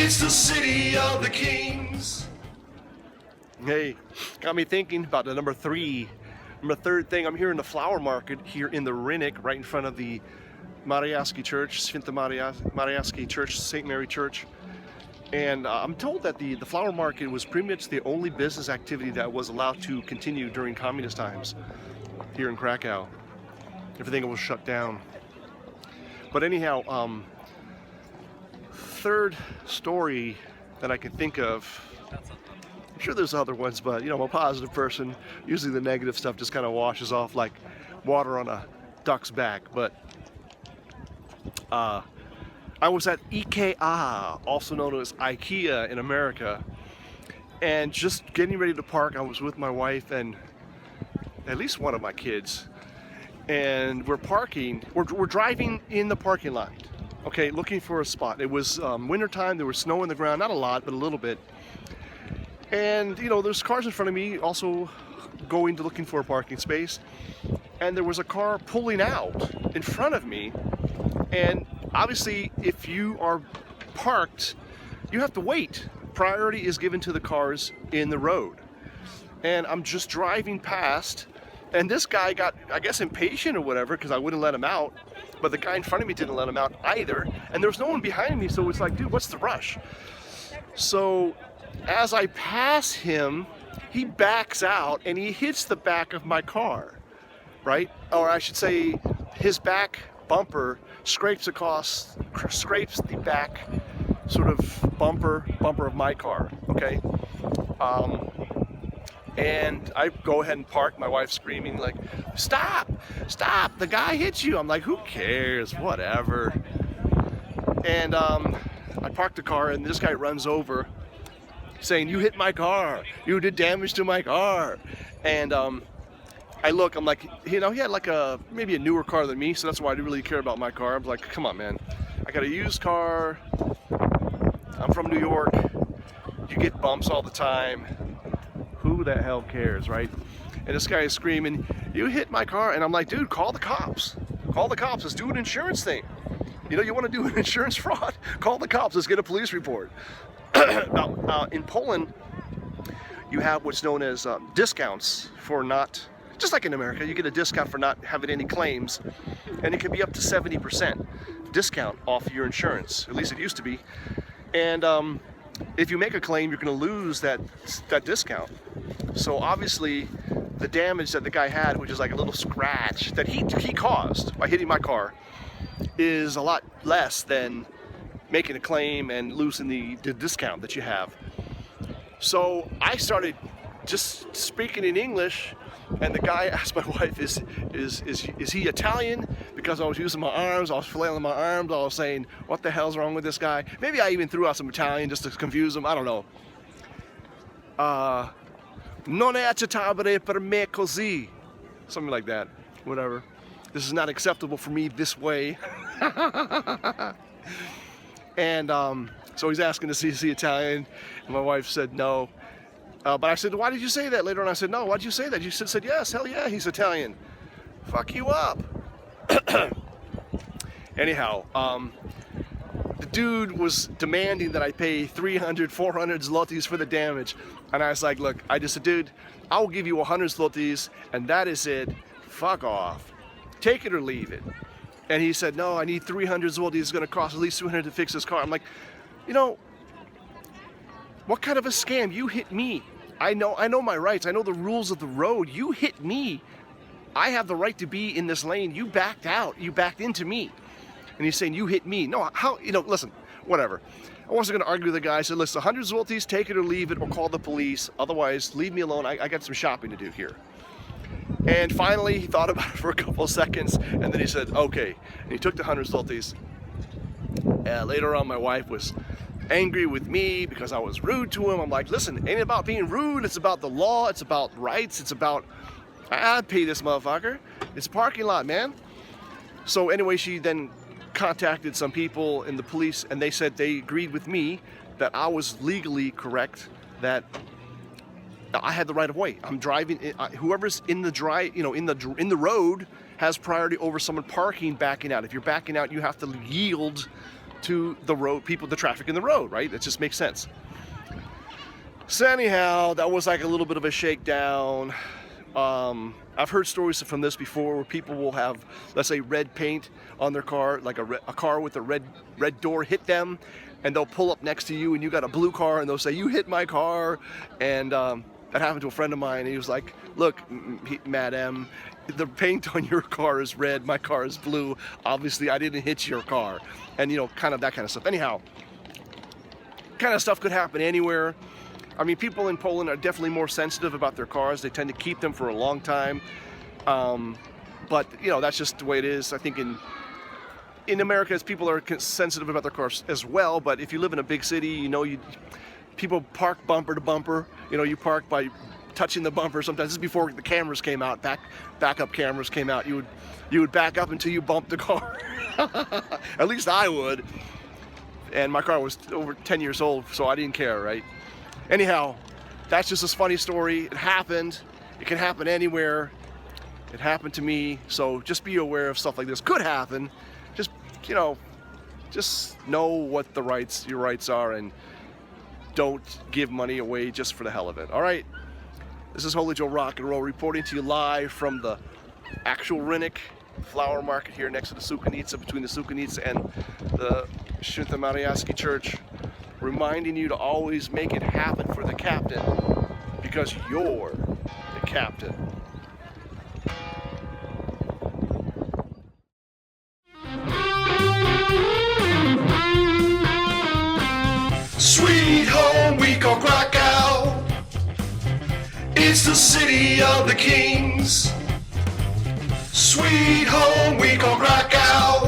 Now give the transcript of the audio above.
It's the city of the kings. Hey, got me thinking about the number third thing. I'm here in the flower market here in the Rinnick, right in front of the Mariacki Church, Svinta Mariacki Church, St. Mary Church. And I'm told that the flower market was pretty much the only business activity that was allowed to continue during communist times here in Krakow. Everything was shut down. But anyhow, third story that I can think of, I'm sure there's other ones, but you know, I'm a positive person. Usually the negative stuff just kind of washes off like water on a duck's back. But I was at IKEA, also known as IKEA in America, and just getting ready to park. I was with my wife and at least one of my kids, and we're driving in the parking lot, okay, looking for a spot. It was wintertime, there was snow on the ground, not a lot, but a little bit. And you know, there's cars in front of me also looking for a parking space, and there was a car pulling out in front of me. And obviously, if you are parked, you have to wait. Priority is given to the cars in the road. And I'm just driving past, and this guy got, I guess, impatient or whatever, because I wouldn't let him out. But the guy in front of me didn't let him out either. And there was no one behind me, so it's like, dude, what's the rush? So as I pass him, he backs out and he hits the back of my car, right? Or I should say, his back bumper scrapes the back sort of bumper of my car, okay? And I go ahead and park, my wife's screaming like, stop, the guy hit you. I'm like, who cares, whatever. And I park the car and this guy runs over saying, you hit my car, you did damage to my car. And I look, I'm like, you know, he had like maybe a newer car than me, so that's why I didn't really care about my car. I'm like, come on, man, I got a used car, I'm from New York, you get bumps all the time, who the hell cares, right? And this guy is screaming, you hit my car. And I'm like, dude, call the cops, let's do an insurance thing. You know, you want to do an insurance fraud? Call the cops, let's get a police report. Now, in Poland, you have what's known as discounts for not, just like in America, you get a discount for not having any claims, and it can be up to 70% discount off your insurance. At least it used to be. And if you make a claim, you're going to lose that discount. So obviously, the damage that the guy had, which is like a little scratch that he caused by hitting my car, is a lot less than making a claim and losing the discount that you have. So I started just speaking in English, and the guy asked my wife, is he Italian? Because I was using my arms, I was flailing my arms, I was saying, what the hell's wrong with this guy? Maybe I even threw out some Italian just to confuse him, I don't know. Non è accettabile per me così. Something like that, whatever. This is not acceptable for me this way. And so he's asking to see Italian, and my wife said no. But I said, why did you say that? Later on I said, no, why'd you say that? You said yes, hell yeah, he's Italian. Fuck you up. Anyhow, the dude was demanding that I pay 300, 400 zlotys for the damage. And I was like, look, I just said, dude, I will give you 100 zlotys, and that is it. Fuck off. Take it or leave it. And he said, no, I need 300 zlotys. It's going to cost at least 200 to fix this car. I'm like, you know, what kind of a scam? You hit me. I know my rights. I know the rules of the road. You hit me. I have the right to be in this lane. You backed out. You backed into me. And he's saying, you hit me. No, how, you know, listen, whatever. I wasn't going to argue with the guy. I said, listen, 100 zlotys, take it or leave it, or call the police. Otherwise, leave me alone. I got some shopping to do here. And finally, he thought about it for a couple of seconds, and then he said, okay. And he took the 100 zlotys. Later on, my wife was angry with me because I was rude to him. I'm like, listen, it ain't about being rude. It's about the law. It's about rights. It's about, I pay this motherfucker. It's a parking lot, man. So anyway, she then contacted some people in the police, and they said they agreed with me that I was legally correct, that I had the right of way. I'm driving. Whoever's in the in the road has priority over someone backing out. If you're backing out, you have to yield to the road, the traffic in the road, right? It just makes sense. So anyhow, that was like a little bit of a shakedown. I've heard stories from this before where people will have, let's say, red paint on their car, like a car with a red door hit them, and they'll pull up next to you and you got a blue car and they'll say, you hit my car. And that happened to a friend of mine, and he was like, look, madam, the paint on your car is red, my car is blue. Obviously, I didn't hit your car. And, you know, kind of that kind of stuff. Anyhow, kind of stuff could happen anywhere. I mean, people in Poland are definitely more sensitive about their cars. They tend to keep them for a long time. But, you know, that's just the way it is. I think in America, people are sensitive about their cars as well. But if you live in a big city, you know, people park bumper to bumper. You know, you park by touching the bumper. Sometimes this is before the cameras came out, backup cameras came out. You would back up until you bumped the car. At least I would. And my car was over 10 years old, so I didn't care, right? Anyhow, that's just a funny story. It happened. It can happen anywhere. It happened to me. So just be aware of stuff like this. Could happen. Just, you know, just know what your rights are, and don't give money away just for the hell of it. All right. This is Holy Joe Rock and Roll reporting to you live from the actual Rynek flower market here next to the Sukanitsa, between the Sukanitsa and the Święta Mariacki Church, reminding you to always make it happen for the captain, because you're the captain. Sweet home we call Krakow. It's the city of the kings. Sweet home we call Krakow.